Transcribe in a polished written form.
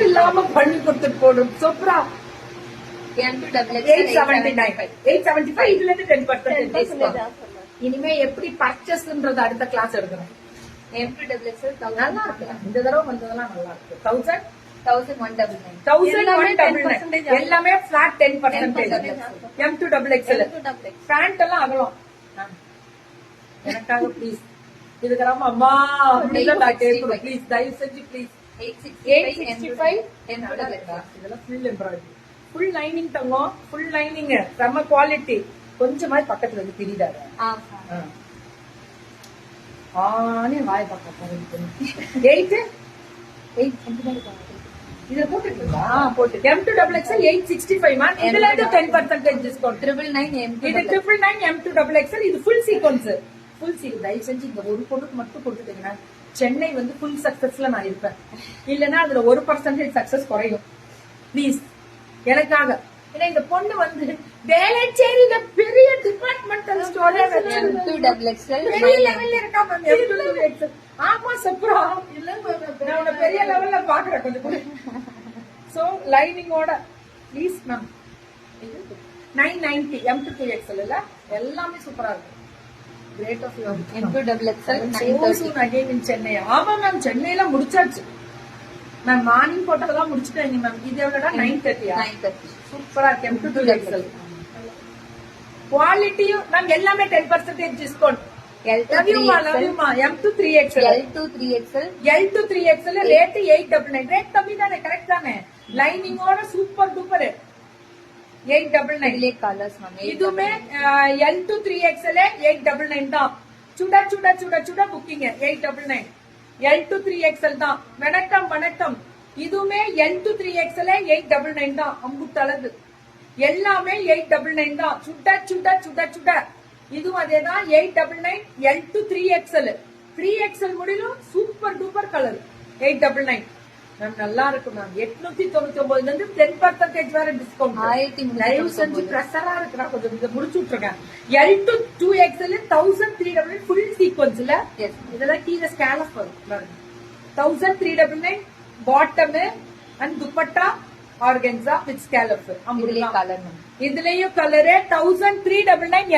இல்லாம பண்ணி கொடுத்துட்டு போடும் சூப்பரா. 875 இதுல இருந்து 10% இனிமே எப்படி பர்ச்சேஸ்ன்றது அடுத்த கிளாஸ் எடுக்கணும். நல்லா இருக்கு. இந்த தடவை வந்ததெல்லாம் நல்லா இருக்கு. 1199 எல்லாமே பிளாட் 10%. M2XXL பேண்ட் எல்லாம் அகலம். எனக்காக ப்ளீஸ் இதுக்கெல்லாம் அம்மா அப்படிதான் நான் கேட்கிறேன். ப்ளீஸ் தயவு செஞ்சு ப்ளீஸ் 865 இதெல்லாம் ஃபுல் எம்ப்ராய்டரி, ஃபுல் லைனிங் தங்கம், ஃபுல் லைனிங், செம்ம குவாலிட்டி. கொஞ்சமாவது பக்கத்துல இருந்து தெரியுதாரு வாய பக்கம். 8 இதுல போட்டுருக்கீங்களா? போட்டு M2XXL 865 இதுல இருந்து 10% டிஸ்கவுண்ட். 999 இது 999 M2XXL. இது ஃபுல் சீக்வன்ஸ். தயவு செஞ்சு இந்த ஒரு பொருளுக்கு மட்டும் கொடுத்துட்டீங்கன்னா சென்னை வந்து ஃபுல் சக்சஸ்ல நான் இருப்பேன். இல்லன்னா அதுல 1% சக்சஸ் குறையும். ப்ளீஸ் எனக்காக. ஏன்னா இந்த பொண்ணு வந்து வேலைச்சேரியில பெரிய டிபார்ட்மெண்டல் ஸ்டோரே பெரிய லெவல்ல இருக்கா மேம். M2XXL ஆமா சப்ரா இல்ல நான் உன்னை பெரிய லெவல்ல பாக்குறேன் கொஞ்சம். So லைனிங்கோட please ma'am. 990 M2XXL இல்ல எல்லாமே சூப்பரா இருக்கு. Great of you. M2XXL 930 again in Chennai. ஆமா மேம் சென்னையில முடிச்சாச்சு மேம். மார்னிங் போட்டதெல்லாம் முடிச்சுட்டேன் மேம். இது எவ்வளவுடா? 930 சூப்பரா இருக்கு. M2XXL குவாலிட்டியும் மேம் எல்லாமே 10% டிஸ்கவுண்ட். L2XXL rate 899. ரேட் கம்மி தானே? கரெக்ட் தானே? லைனிங்கோட சூப்பர் டூப்பர் 899 கலர்ஸ் மேம். இதுமே L2XXL 899 தான். சுட சுட சுட சுட புக்கிங் 899 L2XXL தான். வணக்கம். இதுமே L2XXL 899 தான். அம்புட்டு அழகு எல்லாமே 899 தான். சுட சுட சுட சுட இதுவும் அதேதான் 899 L2XXL 3XL முடியும். Super duper colour 899 ma'am. நல்லா இருக்கு மேம். 899 இருந்து 10% வேற டிஸ்கவுண்ட். தயவு செஞ்சு பிரஷரா இருக்கிறா கொஞ்சம் இதை முடிச்சு விட்டுருக்கேன். L2XXL 1399 full சீக்வன்ஸ்ல. இதெல்லாம் கீழே ஸ்கேலப் வரும். 1399 bottom and dupatta organza with scallop. இதுலயும் கலரு 1399